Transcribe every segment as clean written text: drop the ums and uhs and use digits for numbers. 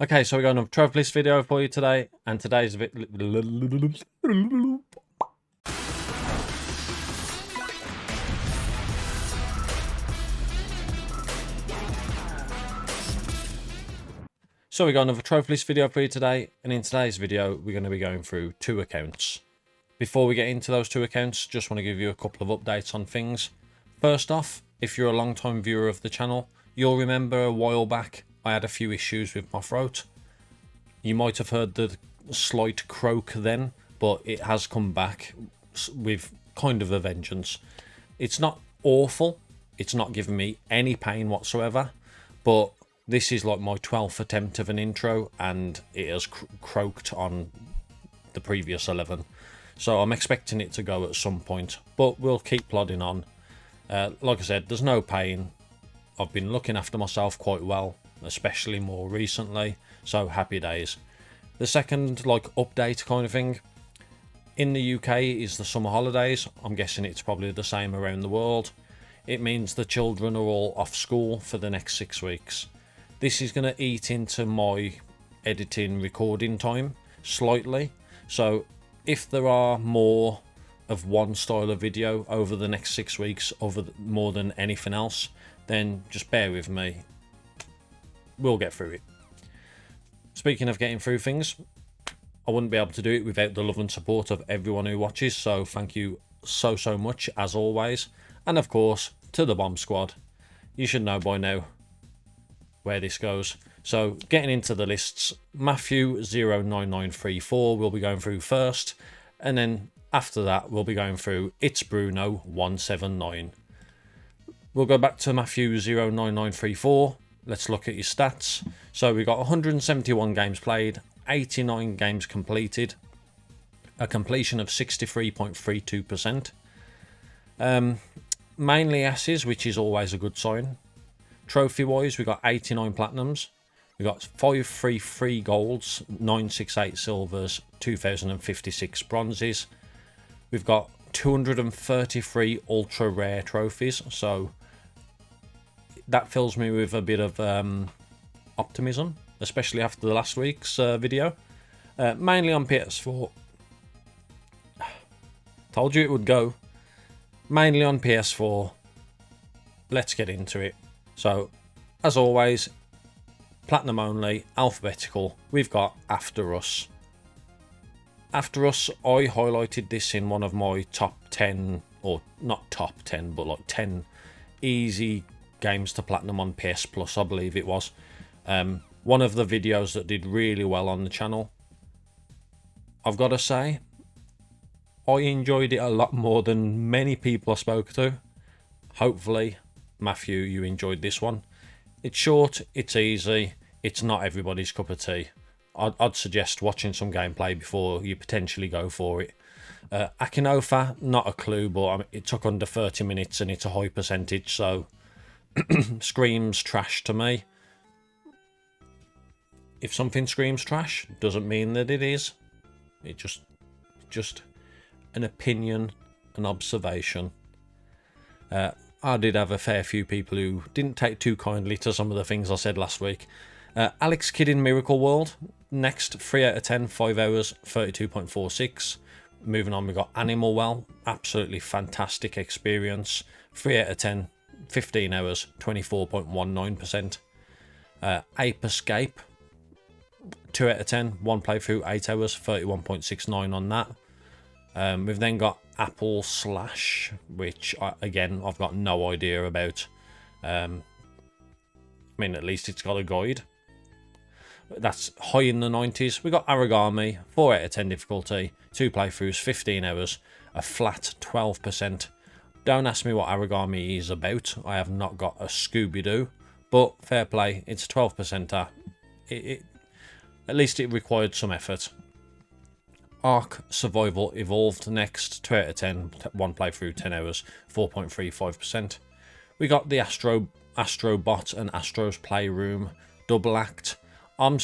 Okay, so we got another trophy list video for you today, and today's a bit. So we got another trophy list video for you today, and in today's video we're going to be going through two accounts. Before we get into those two accounts, just want to give you a couple of updates on things. First off, if you're a long-time viewer of the channel, you'll remember a while back I had a few issues with my throat. You might have heard the slight croak then, but it has come back with kind of a vengeance. It's not awful, it's not giving me any pain whatsoever, but this is like my 12th attempt of an intro and it has croaked on the previous 11. So I'm expecting it to go at some point, but we'll keep plodding on. Like I said, there's no pain. I've been looking after myself quite well, especially more recently, so happy days. The second update kind of thing, in the UK is the summer holidays. I'm guessing it's probably the same around the world. It means the children are all off school for the next 6 weeks. This is going to eat into my editing recording time slightly, so if there are more of one style of video over the next 6 weeks, more than anything else, then just bear with me. We'll get through it. Speaking of getting through things, I wouldn't be able to do it without the love and support of everyone who watches, so thank you so much as always. And of course, to the Bomb Squad. You should know by now where this goes. So getting into the lists, Mathew09934 will be going through first, and then after that we'll be going through ItsBruno179. We'll go back to Mathew09934. Let's look at your stats. So we got 171 games played, 89 games completed, a completion of 63.32%. Mainly asses, which is always a good sign. Trophy wise, we got 89 platinums, we got 533 golds, 968 silvers, 2056 bronzes. We've got 233 ultra rare trophies, so that fills me with a bit of optimism, especially after the last week's video. Mainly on PS4. Told you it would go. Mainly on PS4. Let's get into it. So, as always, platinum only, alphabetical. We've got After Us. After Us, I highlighted this in one of my top 10, or not top 10, but like 10 easy games to platinum on PS Plus, I believe it was. One of the videos that did really well on the channel. I've got to say, I enjoyed it a lot more than many people I spoke to. Hopefully, Matthew, you enjoyed this one. It's short, it's easy, it's not everybody's cup of tea. I'd suggest watching some gameplay before you potentially go for it. Akinofa, not a clue, but it took under 30 minutes and it's a high percentage, so screams trash to me. If something screams trash, doesn't mean that it is. It just an opinion, an observation. I did have a fair few people who didn't take too kindly to some of the things I said last week. Alex Kidd in Miracle World, next, 3 out of 10, 5 hours, 32.46. Moving on, we got Animal Well, absolutely fantastic experience, 3 out of 10, 15 hours, 24.19%. Ape Escape, 2 out of 10, 1 playthrough, 8 hours, 31.69 on that. We've then got Apple Slash, which I've got no idea about. I mean, at least it's got a guide. That's high in the 90s. We got Origami, 4 out of 10 difficulty, 2 playthroughs, 15 hours, a flat 12%. Don't ask me what Origami is about. I have not got a Scooby-Doo, but fair play, it's a 12%er. At least it required some effort. Ark Survival Evolved next, 2 out of 10, 1 playthrough, 10 hours, 4.35%. We got the Astrobot and Astro's Playroom double act. I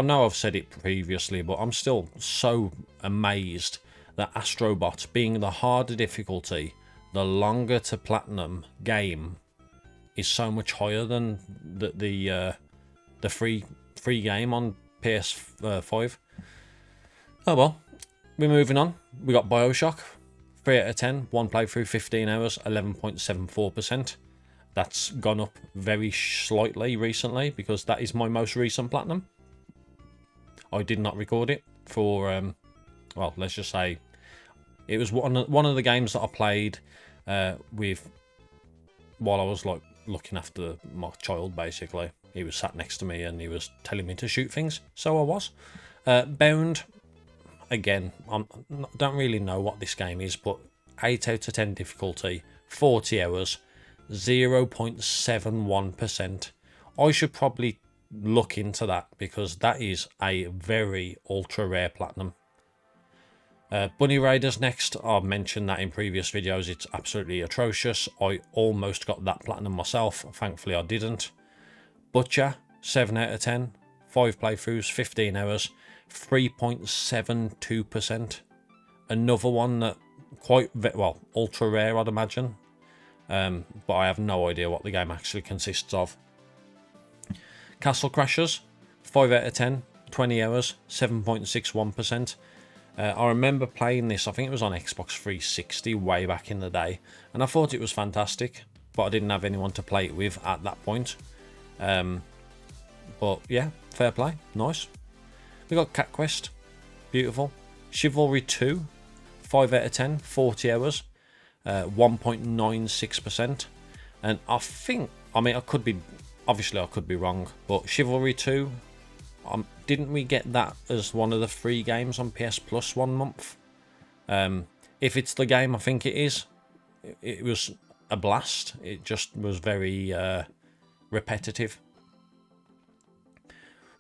know I've said it previously, but I'm still so amazed that Astrobot, being the harder difficulty, the longer to platinum game, is so much higher than the free free game on PS5. Oh well, we're moving on. We got Bioshock, 3 out of 10, one playthrough, 15 hours, 11.74%. That's gone up very slightly recently because that is my most recent platinum. I did not record it for, well, let's just say it was one of the games that I played with while I was like looking after my child. Basically, he was sat next to me and he was telling me to shoot things, so I was. Bound, again, I don't really know what this game is, but 8 out of 10 difficulty, 40 hours, 0.71%. I should probably look into that because that is a very ultra rare platinum. Bunny Raiders next. I've mentioned that in previous videos. It's absolutely atrocious. I almost got that platinum myself. Thankfully I didn't. Butcher, 7 out of 10, 5 playthroughs, 15 hours, 3.72%. Another one that quite, well, ultra rare I'd imagine. But I have no idea what the game actually consists of. Castle Crashers, 5 out of 10, 20 hours, 7.61%. I remember playing this, I think it was on Xbox 360 way back in the day, and I thought it was fantastic, but I didn't have anyone to play it with at that point. But yeah, fair play, nice. We got Cat Quest, beautiful. Chivalry 2, 5 out of 10, 40 hours, 1.96%. And I think, I mean, I could be wrong, but Chivalry 2, didn't we get that as one of the free games on PS Plus 1 month? If it's the game I think it is, it was a blast. It just was very repetitive.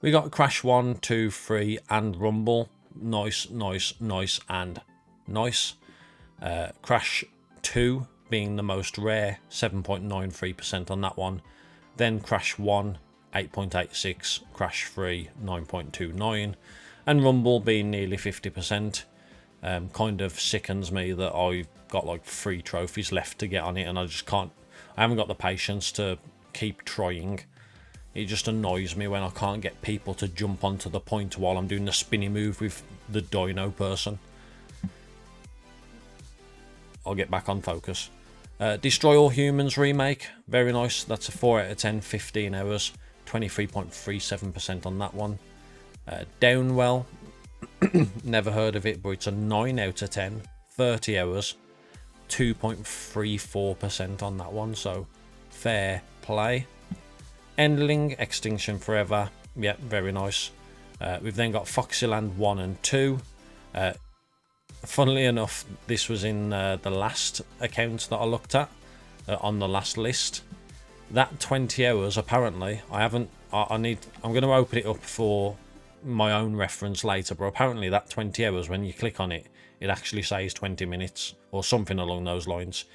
We got Crash 1, 2, 3 and Rumble. Nice, nice, nice and nice. Crash 2 being the most rare, 7.93% on that one. Then Crash 1, 8.86, Crash 3, 9.29, and Rumble being nearly 50%. Kind of sickens me that I've got like 3 trophies left to get on it and I haven't got the patience to keep trying. It just annoys me when I can't get people to jump onto the point while I'm doing the spinny move with the dino person. I'll get back on focus. Destroy All Humans remake, very nice. That's a 4 out of 10, 15 hours, 23.37% on that one. Downwell, never heard of it, but it's a 9 out of 10, 30 hours, 2.34% on that one, so fair play. Endling, Extinction Forever, yeah, very nice. We've then got Foxyland 1 and 2. Funnily enough, this was in the last account that I looked at on the last list. That 20 hours, apparently, I'm going to open it up for my own reference later, but apparently that 20 hours, when you click on it, it actually says 20 minutes or something along those lines.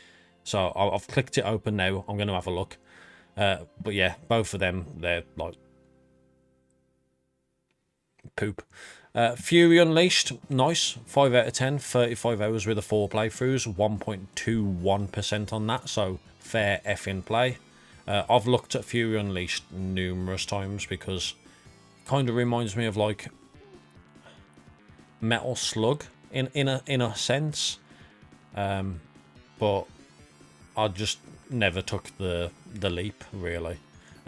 So I've clicked it open now. I'm going to have a look. But yeah, both of them, they're like poop. Fury Unleashed, nice, 5 out of 10, 35 hours with the 4 playthroughs, 1.21% on that, so fair effing play. I've looked at Fury Unleashed numerous times because it kind of reminds me of like Metal Slug in a sense, but I just never took the leap really.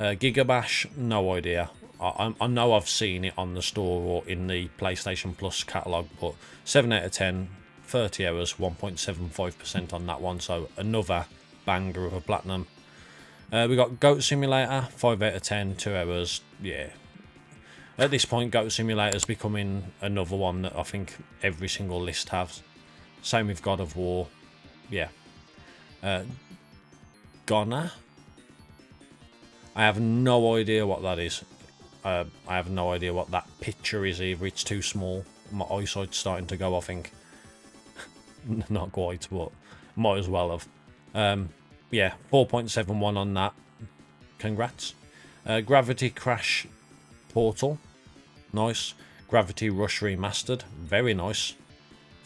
Gigabash, no idea. I know I've seen it on the store or in the PlayStation Plus catalogue, but 7 out of 10, 30 hours, 1.75% on that one, so another banger of a platinum. We got Goat Simulator, 5 out of 10, 2 hours, yeah. At this point, Goat Simulator's becoming another one that I think every single list has. Same with God of War, yeah. Ghana? I have no idea what that is. I have no idea what that picture is either. It's too small. My eyesight's starting to go, I think. Not quite, but might as well have. Yeah, 4.71 on that. Congrats. Gravity Crash Portal. Nice. Gravity Rush Remastered. Very nice.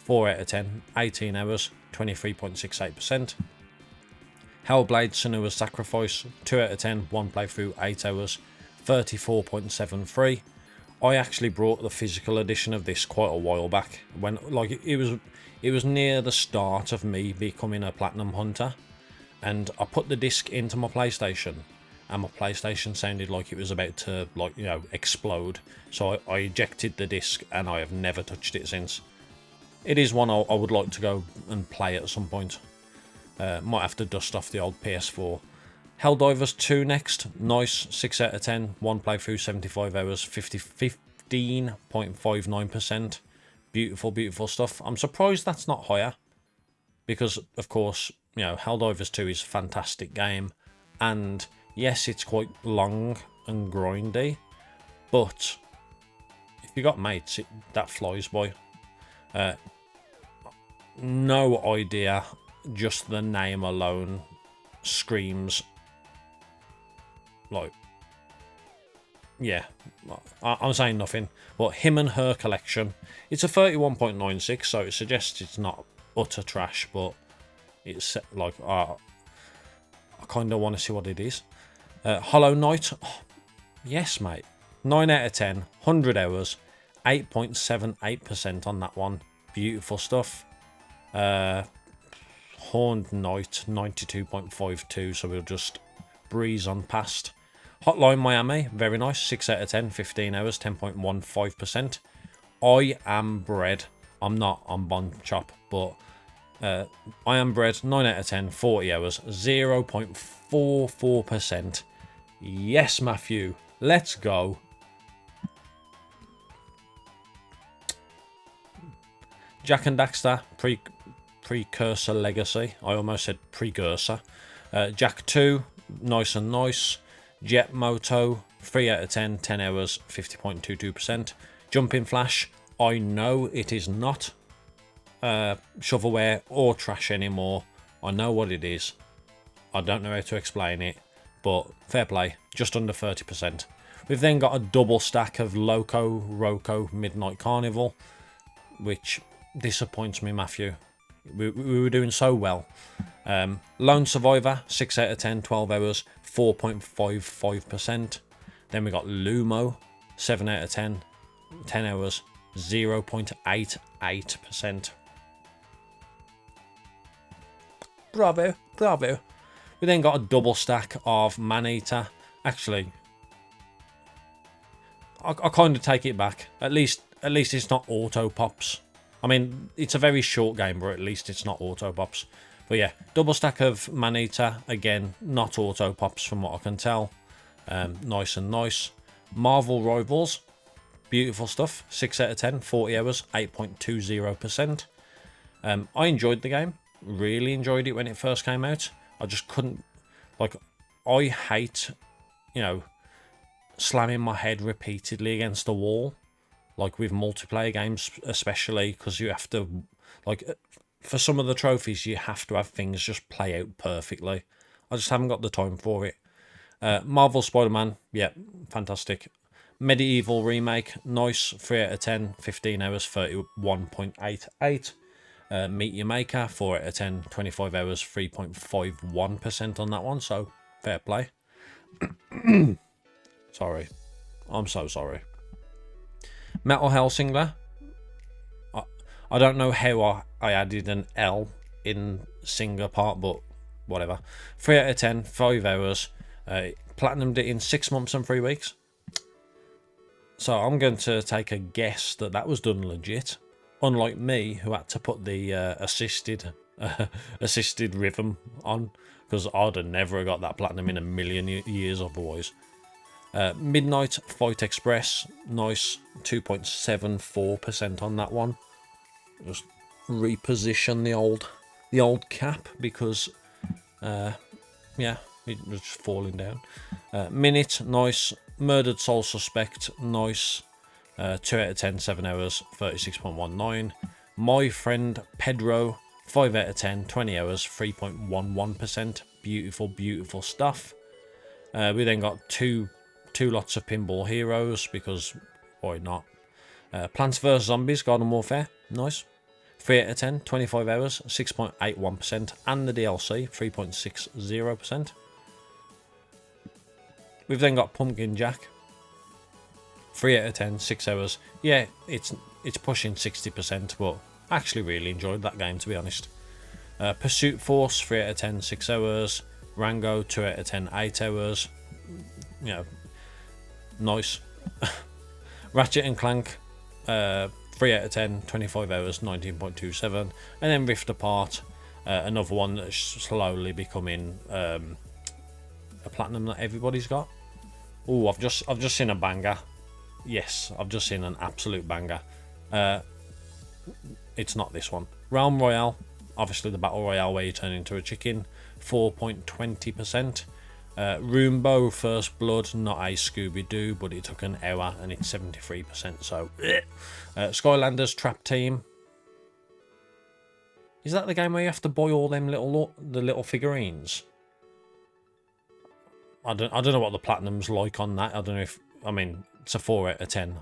4 out of 10. 18 hours. 23.68%. Hellblade Senua's Sacrifice. 2 out of 10. 1 playthrough. 8 hours. 34.73. I actually brought the physical edition of this quite a while back, when like it was near the start of me becoming a platinum hunter, and I put the disc into my PlayStation, and my PlayStation sounded like it was about to, like, you know, explode. So I ejected the disc, and I have never touched it since. It is one I would like to go and play at some point. Might have to dust off the old PS4. Helldivers 2 next. Nice, 6 out of 10. One playthrough, 75 hours, 15.59%. Beautiful, beautiful stuff. I'm surprised that's not higher, because, of course, you know, Helldivers 2 is a fantastic game. And yes, it's quite long and grindy, but if you got mates, that flies by. No idea, just the name alone screams, like, yeah, I'm saying nothing. But Him and Her collection, it's a 31.96, so it suggests it's not utter trash, but it's like, I kind of want to see what it is. Hollow Knight, oh, yes mate, 9 out of 10, 100 hours, 8.78% on that one. Beautiful stuff. Horned Knight, 92.52, so we'll just breeze on past. Hotline Miami, very nice, 6 out of 10, 15 hours, 10.15%. I Am Bread, I'm not on BombChop, but I Am Bread, 9 out of 10, 40 hours, 0.44%. Yes, Matthew, let's go. Jack and Daxter, Precursor Legacy. I almost said Precursor. Jack 2, nice and nice. Jet Moto, 3 out of 10, 10 hours, 50.22%. Jumping Flash, I know it is not shovelware or trash anymore. I know what it is. I don't know how to explain it, but fair play, just under 30%. We've then got a double stack of Loco Roco Midnight Carnival, which disappoints me, Matthew. We were doing so well. Lone Survivor, 6 out of 10, 12 hours, 4.55%. Then we got Lumo, 7 out of 10, 10 hours, 0.88%. Bravo, bravo. We then got a double stack of Maneater. Actually, I kind of take it back. At least it's not auto pops. I mean, it's a very short game, but at least it's not auto pops. But yeah, double stack of Maneater. Again, not auto pops from what I can tell. Nice and nice. Marvel Rivals. Beautiful stuff. 6 out of 10, 40 hours, 8.20%. I enjoyed the game. Really enjoyed it when it first came out. I just couldn't, like, I hate, you know, slamming my head repeatedly against the wall, like with multiplayer games especially, because you have to, like, for some of the trophies you have to have things just play out perfectly. I just haven't got the time for it. Marvel Spider-Man, yeah, fantastic. Medieval Remake, nice, 3 out of 10, 15 hours, 31.88. Meet Your Maker, 4 out of 10, 25 hours, 3.51% on that one, so fair play. Sorry. I'm so sorry. Metal Hellsinger. I don't know how I added an L in Singer part, but whatever. 3 out of 10, 5 hours. Platinumed it in 6 months and 3 weeks. So I'm going to take a guess that that was done legit. Unlike me, who had to put the assisted rhythm on, because I'd have never got that platinum in a million years otherwise. Midnight Fight Express, nice, 2.74% on that one. Just reposition the old cap, because yeah, it was just falling down. Minute, nice. Murdered Soul Suspect, nice. 2 out of 10, 7 hours, 36.19. My Friend Pedro, 5 out of 10, 20 hours, 3.11%. Beautiful, beautiful stuff. We then got two lots of Pinball Heroes, because why not? Plants vs Zombies Garden Warfare, nice. 3 out of 10, 25 hours, 6.81%. And the DLC, 3.60%. We've then got Pumpkin Jack, 3 out of 10, 6 hours. Yeah, it's pushing 60%, but I actually really enjoyed that game, to be honest. Pursuit Force, 3 out of 10, 6 hours. Rango, 2 out of 10, 8 hours. You know, nice. Ratchet and Clank, 3 out of 10, 25 hours, 19.27. And then Rift Apart, another one that's slowly becoming a platinum that everybody's got. Oh, I've just seen a banger. Yes, I've just seen an absolute banger. It's not this one. Realm Royale, obviously the battle royale where you turn into a chicken, 4.20%. Roombo First Blood, not a Scooby-Doo, but it took an hour and it's 73%. So, Skylanders Trap Team. Is that the game where you have to buy all them little figurines? I don't know what the platinum's like on that. I don't know if, I mean, it's a 4 out of 10.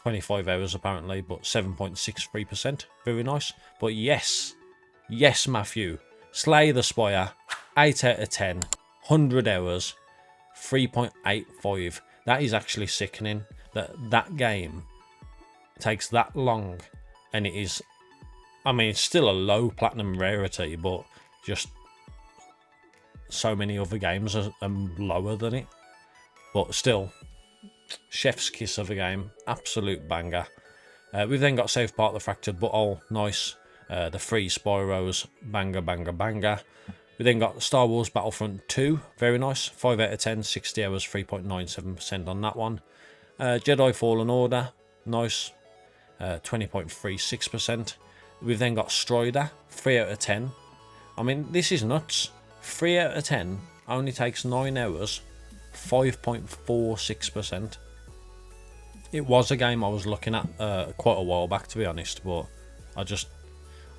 25 hours apparently, but 7.63%. Very nice. But yes, Matthew, Slay the Spire, 8 out of 10. 100 hours, 3.85. That is actually sickening that game takes that long, and it is, I mean, it's still a low platinum rarity, but just so many other games are lower than it. But still, chef's kiss of a game, absolute banger. We've then got South Park: The Fractured Butthole, nice. The Free Spyros, banger, banger, banger. We then got Star Wars Battlefront 2, very nice, 5 out of 10, 60 hours, 3.97% on that one. Jedi Fallen Order, nice, 20.36%. We've then got Strider, 3 out of 10. I mean, this is nuts. 3 out of 10 only takes 9 hours, 5.46%. It was a game I was looking at quite a while back, to be honest, but I just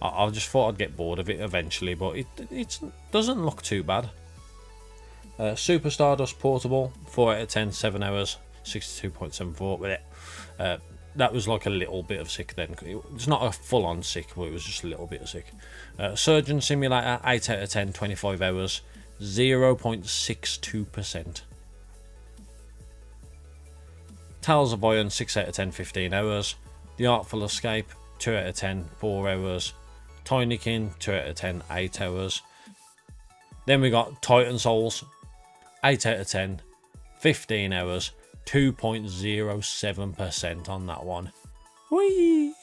thought I'd get bored of it eventually, but it doesn't look too bad. Super Stardust Portable, 4 out of 10, 7 hours, 62.74 with it. That was like a little bit of sick then. It's not a full-on sick, but it was just a little bit of sick. Surgeon Simulator, 8 out of 10, 25 hours, 0.62%. Tales of Iron, 6 out of 10, 15 hours. The Artful Escape, 2 out of 10, 4 hours. Tinykin, 2 out of 10, 8 hours. Then we got Titan Souls, 8 out of 10, 15 hours, 2.07% on that one. Whee!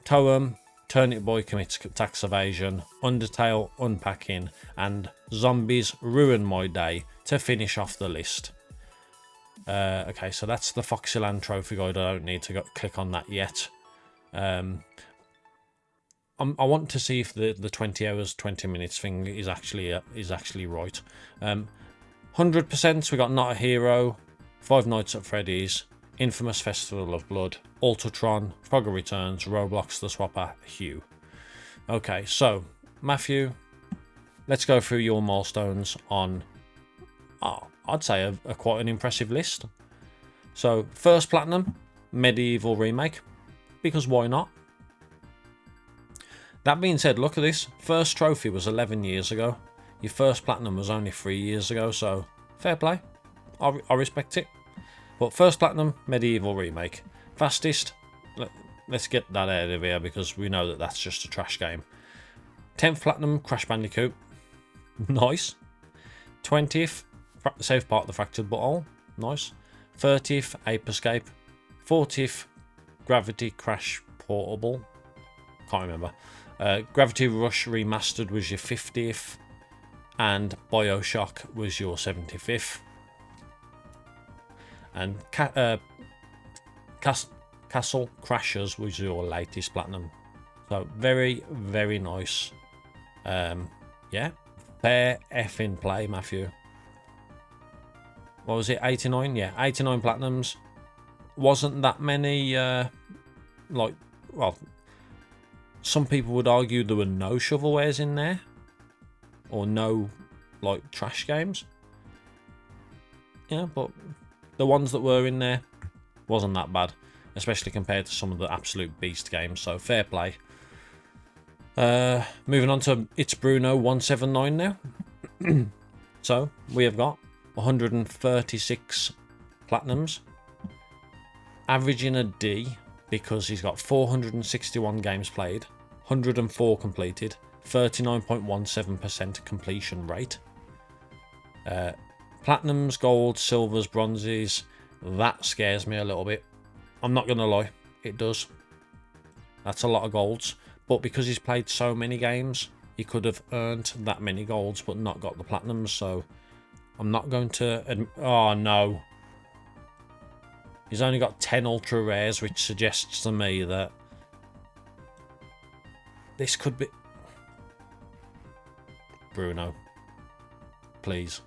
Toem, Turnip Boy Commits Tax Evasion, Undertale Unpacking, and Zombies Ruin My Day to finish off the list. Okay, so that's the Foxyland trophy guide. I don't need to click on that yet. I want to see if the 20 hours 20 minutes thing is actually right. 100%. We got Not a Hero, Five Nights at Freddy's, Infamous Festival of Blood, Ultratron, Frogger Returns, Roblox The Swapper, Hue. Okay, so Matthew, let's go through your milestones on, I'd say a quite an impressive list. So first platinum, Medieval Remake, because why not? That being said, look at this. First trophy was 11 years ago. Your first platinum was only 3 years ago, so fair play. I respect it. But first platinum, Medieval Remake. Fastest, let's get that out of here because we know that that's just a trash game. 10th platinum, Crash Bandicoot. Nice. 20th, South Park: The Fractured Butthole. Nice. 30th, Ape Escape. 40th, Gravity Crash Portable. Can't remember. Gravity Rush Remastered was your 50th, and Bioshock was your 75th. And Castle Crashers was your latest platinum. So very, very nice. Yeah, fair effing play, Matthew. What was it? 89? Yeah, 89 platinums. Wasn't that many, well, some people would argue there were no shovelwares in there, or no, like, trash games. Yeah, but the ones that were in there wasn't that bad, especially compared to some of the absolute beast games, so fair play. Moving on to ItsBruno179 now. So, we have got 136 platinums. averaging a D because he's got 461 games played, 104 completed, 39.17% completion rate. Platinums, golds, silvers, bronzes, that scares me a little bit. I'm not going to lie, it does. That's a lot of golds. But because he's played so many games, he could have earned that many golds but not got the platinums. So I'm not going to... Oh, no. He's only got 10 ultra rares, which suggests to me that this could be... Bruno. Please.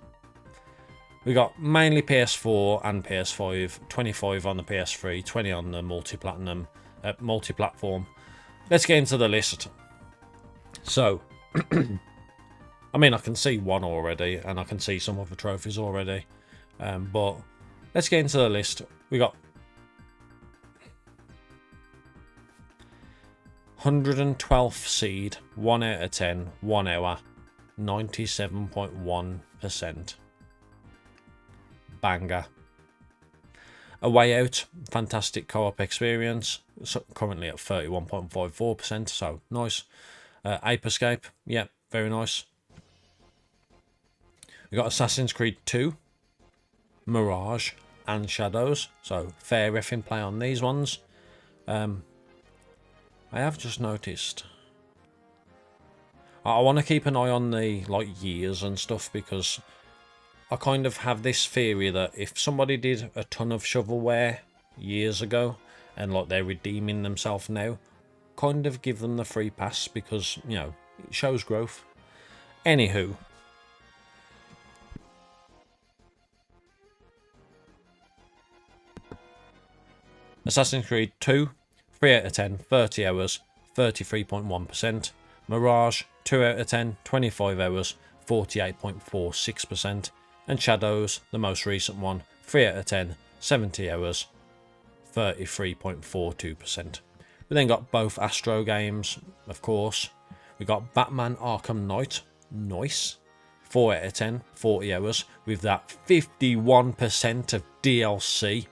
We got mainly PS4 and PS5, 25 on the PS3, 20 on the multi-platform. Let's get into the list. So, I mean, I can see one already, and I can see some of the trophies already. But let's get into the list. We got 112th seed, 1 out of 10, 1 hour, 97.1%. Banger. A Way Out, fantastic co-op experience, so currently at 31.54%, so nice. Ape Escape, yeah, very nice. We got Assassin's Creed 2, Mirage, and Shadows, so fair effing play on these ones. I have just noticed, I want to keep an eye on the years and stuff, because I kind of have this theory that if somebody did a ton of shovelware years ago and they're redeeming themselves now, kind of give them the free pass, because, you know, it shows growth. Anywho, Assassin's Creed 2, 3 out of 10, 30 hours, 33.1%. Mirage, 2 out of 10, 25 hours, 48.46%. And Shadows, the most recent one, 3 out of 10, 70 hours, 33.42%. We then got both Astro games, of course. We got Batman Arkham Knight, nice, 4 out of 10, 40 hours, with that 51% of DLC.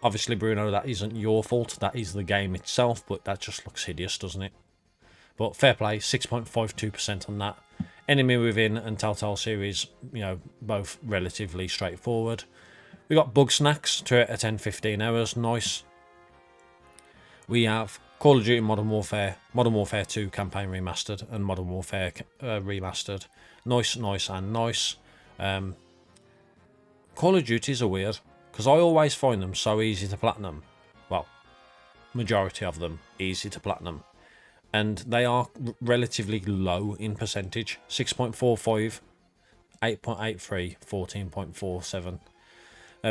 Obviously, Bruno, that isn't your fault, that is the game itself, but that just looks hideous, doesn't it? But fair play, 6.52% on that. Enemy Within and Telltale series, you know, both relatively straightforward. We got Bug Snacks, 2 out of 10, 15 hours, nice. We have Call of Duty Modern Warfare 2 Campaign Remastered, and Modern Warfare Remastered. Nice, nice, and nice. Call of Duties are weird, because I always find them so easy to platinum. Well, majority of them easy to platinum. And they are relatively low in percentage. 6.45, 8.83, 14.47.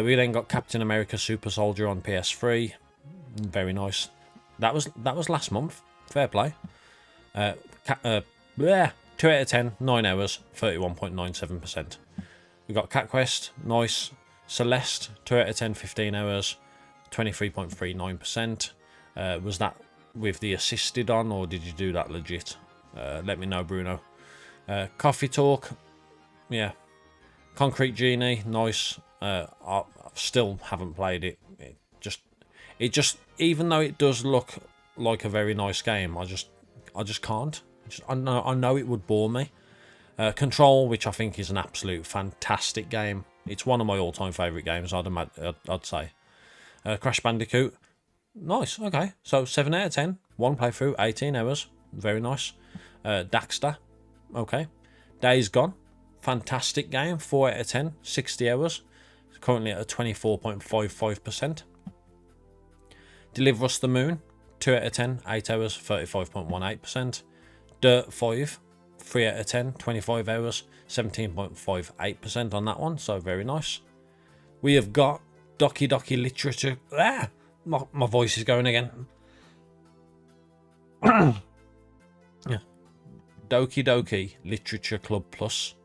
We then got Captain America Super Soldier on PS3. Very nice. That was last month. Fair play. 2 out of 10, 9 hours, 31.97%. We got Cat Quest, nice. Celeste, 2 out of 10, 15 hours, 23.39%. Was that with the assisted on, or did you do that legit? Let me know, Bruno. Coffee Talk, yeah. Concrete Genie, nice. I still haven't played it. It just even though it does look like a very nice game, I just can't. I know it would bore me. Control, which I think is an absolute fantastic game. It's one of my all-time favourite games, I'd say. Crash Bandicoot, nice, okay. So 7 out of 10, 1 playthrough, 18 hours, very nice. Daxter, okay. Days Gone, fantastic game, 4 out of 10, 60 hours. Currently at a 24.55%. Deliver Us the Moon, 2 out of 10, 8 hours, 35.18%. Dirt 5, 3 out of 10, 25 hours, 17.58% on that one, so very nice. We have got Doki Doki Literature. My voice is going again. Yeah. Doki Doki Literature Club Plus.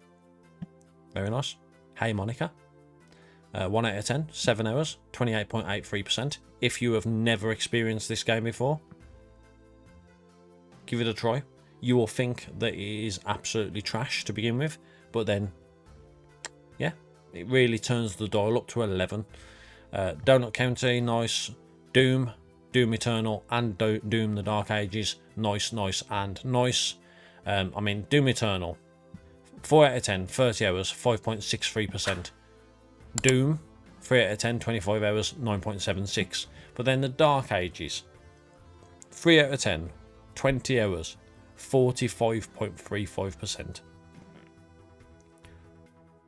Very nice. Hey Monica. 1 out of 10, 7 hours, 28.83%. If you have never experienced this game before, give it a try. You will think that it is absolutely trash to begin with, but then, yeah, it really turns the dial up to 11. Donut County, nice. Doom Eternal, and Doom the Dark Ages, nice and nice. I mean, Doom Eternal, 4 out of 10, 30 hours, 5.63%. Doom, 3 out of 10, 25 hours, 9.76. But then the Dark Ages, 3 out of 10, 20 hours, 45.35%.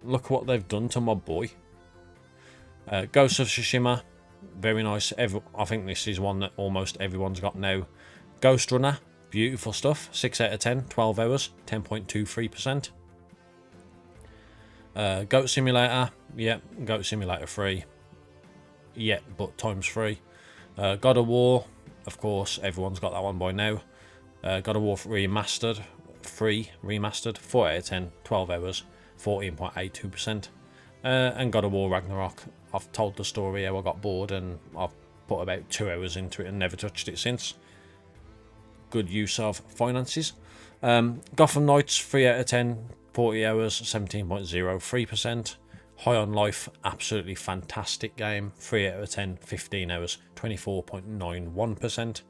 Look what they've done to my boy. Ghost of Tsushima, very nice. I think this is one that almost everyone's got now. Ghost Runner, beautiful stuff. 6 out of 10, 12 hours, 10.23%. Goat Simulator, yeah, Goat Simulator 3. Yeah, but times 3. God of War, of course, everyone's got that one by now. God of War Remastered, 3 Remastered, 4 out of 10, 12 hours, 14.82%. And God of War Ragnarok, I've told the story how I got bored and I've put about 2 hours into it and never touched it since. Good use of finances. Gotham Knights, 3 out of 10, 40 hours, 17.03%. High on Life, absolutely fantastic game, 3 out of 10, 15 hours, 24.91%.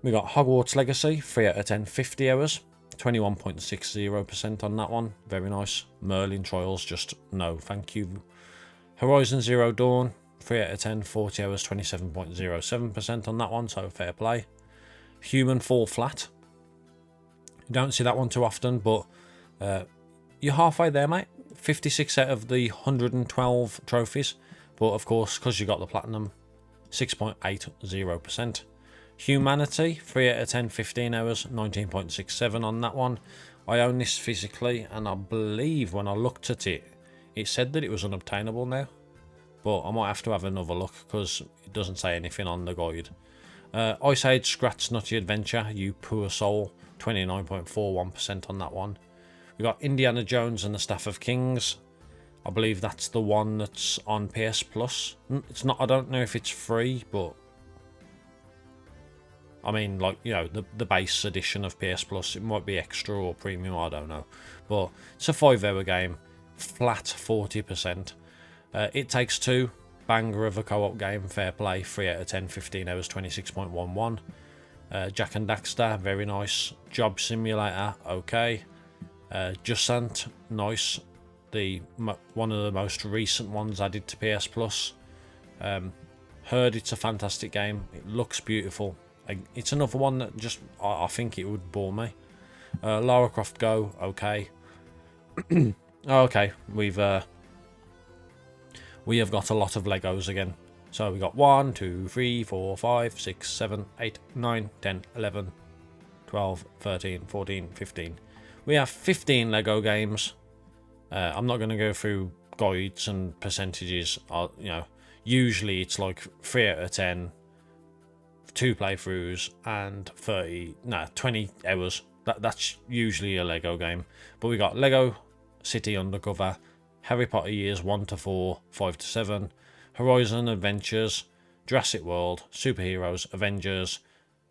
We got Hogwarts Legacy, 3 out of 10, 50 hours, 21.60% on that one. Very nice. Merlin Trials, just no thank you. Horizon Zero Dawn, 3 out of 10, 40 hours, 27.07% on that one, so fair play. Human Fall Flat. You don't see that one too often, but you're halfway there, mate. 56 out of the 112 trophies, but of course, because you got the platinum, 6.80%. Humanity, 3 out of 10, 15 hours, 19.67 on that one. I own this physically, and I believe when I looked at it, it said that it was unobtainable now. But I might have to have another look, because it doesn't say anything on the guide. Ice Age Scratch Nutty Adventure, you poor soul, 29.41% on that one. We got Indiana Jones and the Staff of Kings. I believe that's the one that's on PS Plus. It's not, I don't know if it's free, but I mean, like, you know, the base edition of PS Plus, it might be extra or premium, I don't know. But it's a 5-hour game, flat 40%. It Takes Two, banger of a co-op game, fair play, 3 out of 10, 15 hours, 26.11. Jak and Daxter, very nice. Job Simulator, okay. Jusant, nice. One of the most recent ones added to PS Plus. Heard it's a fantastic game. It looks beautiful. It's another one that just I think it would bore me. Lara Croft Go, okay. Okay, we have got a lot of Legos again. So we got 1, 2, 3, 4, 5, 6, 7, 8, 9, 10, 11, 12, 13, 14, 15. We have 15 Lego games. I'm not going to go through guides and percentages. You know, usually it's like 3 out of 10, 2 playthroughs, and 20 hours. That's usually a Lego game. But we got Lego City Undercover, Harry Potter Years 1 to 4, 5 to 7, Horizon Adventures, Jurassic World, Superheroes, Avengers,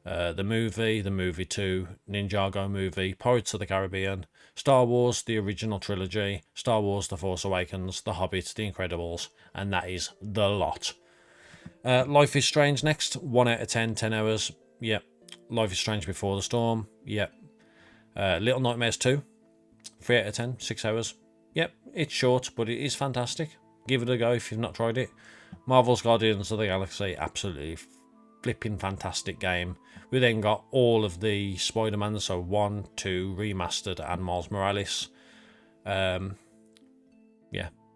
the movie 2, Ninjago movie, Pirates of the Caribbean, Star Wars, the original trilogy, Star Wars The Force Awakens, The Hobbit, The Incredibles, and that is the lot. Life is Strange next, 1 out of 10, 10 hours, yep. Life is Strange Before the Storm, yep. Little Nightmares 2, 3 out of 10, 6 hours, yep. It's short, but it is fantastic. Give it a go if you've not tried it. Marvel's Guardians of the Galaxy, absolutely flipping fantastic game. We then got all of the Spider-Man, so 1, 2, Remastered, and Miles Morales. Yeah,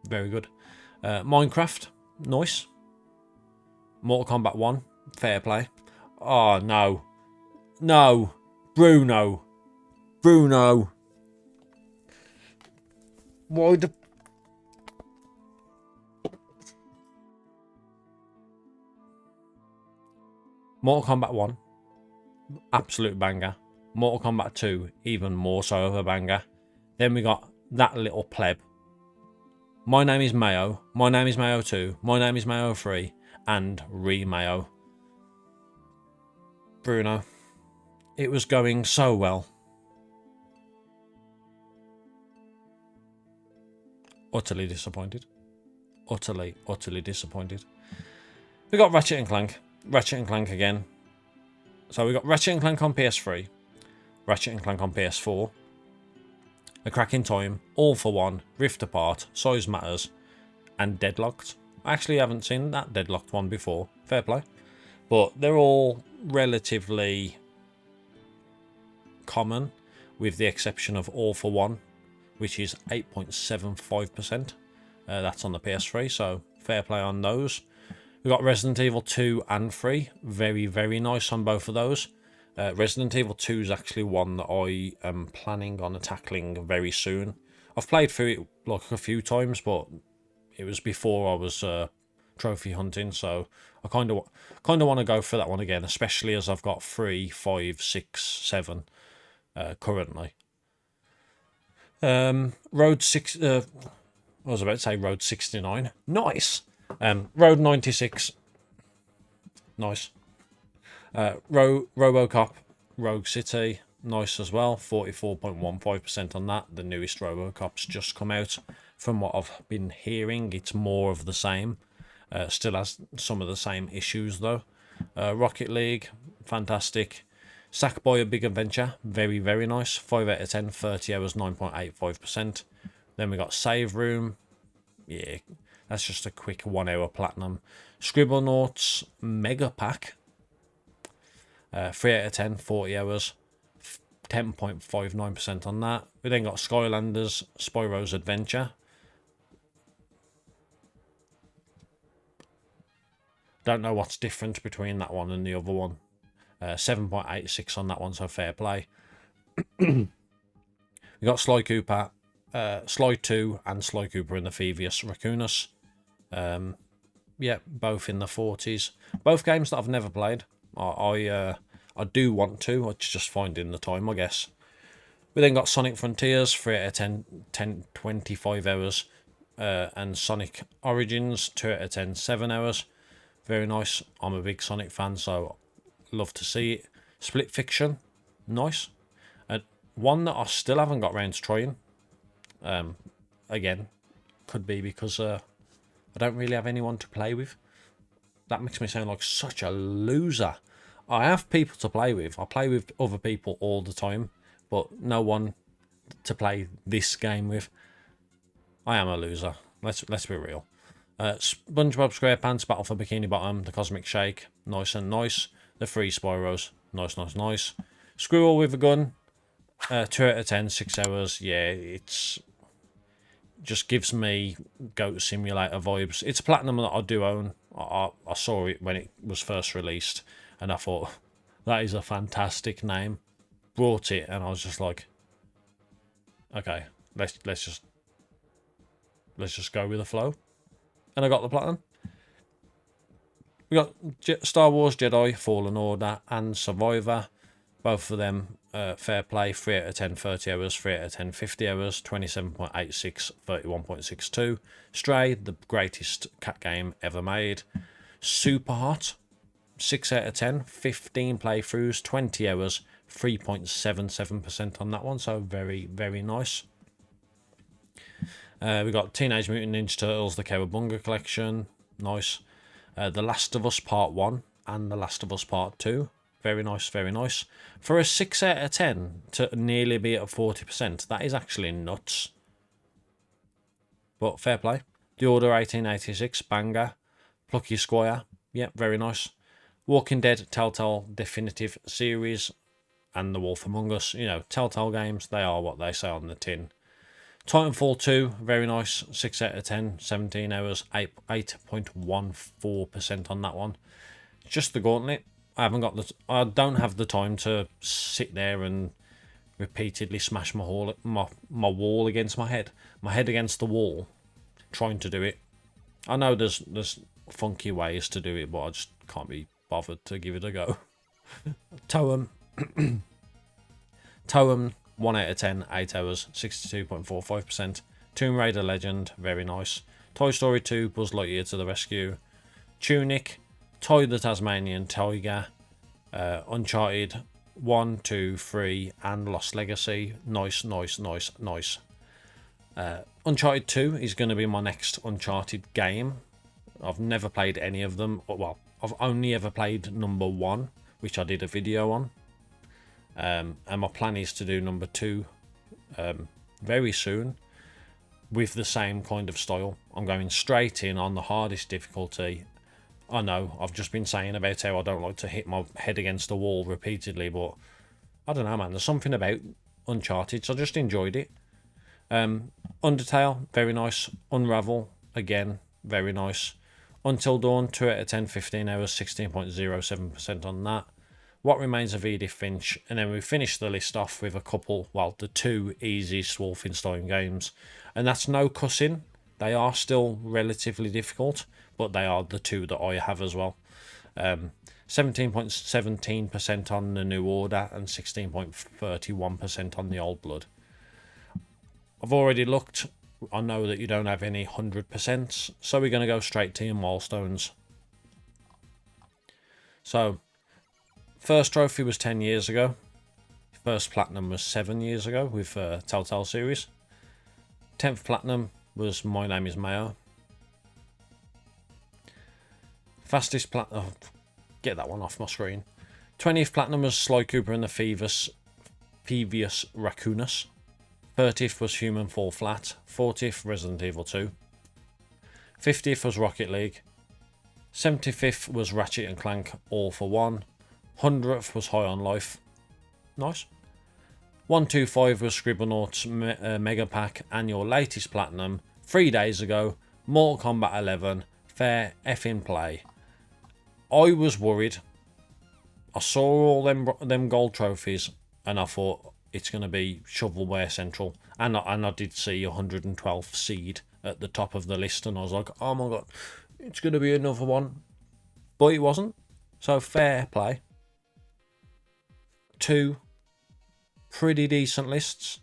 very good. Minecraft, nice. Mortal Kombat 1, fair play. Oh, no. No. Bruno. Why the... Mortal Kombat 1, absolute banger. Mortal Kombat 2, even more so of a banger. Then we got that little pleb. My Name is Mayo, My Name is Mayo 2, My Name is Mayo 3, and Re-Mayo. Bruno. It was going so well. Utterly disappointed. utterly, utterly disappointed. We got Ratchet and Clank. Ratchet and Clank again. So we got Ratchet and Clank on PS3. Ratchet and Clank on PS4. A Crack in Time. All for One. Rift Apart. Size Matters. And Deadlocked. I actually haven't seen that Deadlocked one before. Fair play. But they're all relatively common, with the exception of All for One, which is 8.75%. That's on the PS3, so fair play on those. We've got Resident Evil 2 and 3. Very, very nice on both of those. Resident Evil 2 is actually one that I am planning on tackling very soon. I've played through it like a few times, but it was before I was trophy hunting, so I kind of want to go for that one again, especially as I've got 3, 5, 6, 7 currently. Road 6. I was about to say Road 69. Nice. Road 96. Nice. RoboCop Rogue City. Nice as well. 44.15% on that. The newest RoboCop's just come out. From what I've been hearing, it's more of the same. Still has some of the same issues though. Rocket League, fantastic. Sackboy: A Big Adventure, very, very nice. 5 out of 10, 30 hours, 9.85%. Then we got Save Room. Yeah, that's just a quick 1 hour platinum. Scribblenauts Mega Pack. 3 out of 10, 40 hours. 10.59% on that. We then got Skylanders Spyro's Adventure. Don't know what's different between that one and the other one. 7.86 on that one, so fair play. We got Sly Cooper, Sly 2 and Sly Cooper and the Thievius Raccoonus. Yeah, both in the 40s. Both games that I've never played. I do want to, it's just finding the time, I guess. We then got Sonic Frontiers, 3 out of 10, 25 hours. And Sonic Origins, 2 out of 10, 7 hours. Very nice. I'm a big Sonic fan, so love to see it. Split Fiction, nice. One that I still haven't got around to trying. Again, could be because I don't really have anyone to play with. That makes me sound like such a loser. I have people to play with. I play with other people all the time, but no one to play this game with. I am a loser. Let's be real. SpongeBob SquarePants Battle for Bikini Bottom, The Cosmic Shake, nice and nice. The 3 Spyros, nice, nice, nice. Squirrel with a Gun, 2 out of 10, 6 hours. Yeah, it's just gives me Goat Simulator vibes. It's a platinum that I do own. I saw it when it was first released, and I thought that is a fantastic name. Brought it, and I was just like, okay, let's just go with the flow. And I got the platinum. We got Star Wars Jedi Fallen Order and Survivor. Both of them fair play. 3 out of 10, 30 hours. 3 out of 10, 50 hours. 27.86, 31.62. Stray, the greatest cat game ever made. Super Hot, 6 out of 10, 15 playthroughs, 20 hours, 3.77% on that one. So very, very nice. We got Teenage Mutant Ninja Turtles, the Cowabunga Collection. Nice. The Last of Us Part 1 and The Last of Us Part 2. Very nice, very nice. For a 6 out of 10 to nearly be at 40%, that is actually nuts. But fair play. The Order 1886, banger. Plucky Squire, yeah, very nice. Walking Dead Telltale Definitive Series and The Wolf Among Us. You know, Telltale games, they are what they say on the tin. Titanfall 2, very nice. 6 out of 10, 17 hours, 8.14% on that one. Just the Gauntlet. I don't have the time to sit there and repeatedly smash my wall against my head against the wall, trying to do it. I know there's funky ways to do it, but I just can't be bothered to give it a go. Toem, 1 out of 10, 8 hours, 62.45%. Tomb Raider Legend, very nice. Toy Story 2, Buzz Lightyear to the Rescue. Tunic, Toy the Tasmanian Tiger. Uncharted 1, 2, 3, and Lost Legacy. Nice, nice, nice, nice. Uncharted 2 is going to be my next Uncharted game. I've never played any of them. Well, I've only ever played number 1, which I did a video on. And my plan is to do number 2 very soon with the same kind of style. I'm going straight in on the hardest difficulty. I know, I've just been saying about how I don't like to hit my head against the wall repeatedly, but I don't know, man. There's something about Uncharted, so I just enjoyed it. Undertale, very nice. Unravel, again, very nice. Until Dawn, 2 out of 10, 15 hours, 16.07% on that. What Remains of Edith Finch, and then we finish the list off with a couple, well, the 2 easiest Wolfenstein games, and that's no cussing. They are still relatively difficult, but they are the 2 that I have as well. 17.17% on the New Order and 16.31% on the Old Blood. I've already looked. I know that you don't have any 100%, so we're going to go straight to your milestones. So, first trophy was 10 years ago. First platinum was 7 years ago with Telltale series. 10th platinum was My Name is Mayo. Fastest platinum... Oh, get that one off my screen. 20th platinum was Sly Cooper and the Thievius Raccoonus. 30th was Human Fall Flat. 40th, Resident Evil 2. 50th was Rocket League. 75th was Ratchet and Clank All for One. 100th was High on Life. Nice. 125 was Scribblenauts Mega Pack and your latest platinum 3 days ago, Mortal Kombat 11. Fair effing play. I was worried. I saw all them gold trophies and I thought it's going to be shovelware central, and I did see 112th seed at the top of the list, and I was like, oh my god, it's going to be another one, but it wasn't. So fair play. 2 pretty decent lists.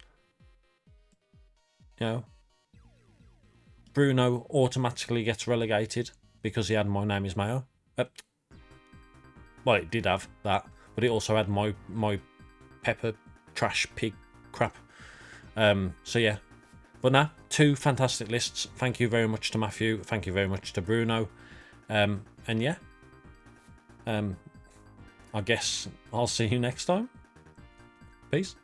You know, Bruno automatically gets relegated because he had My Name is Mayo. Well, it did have that, but it also had my pepper trash pig crap. So yeah, but now 2 fantastic lists. Thank you very much to Matthew. Thank you very much to Bruno. And yeah, I guess I'll see you next time. Peace.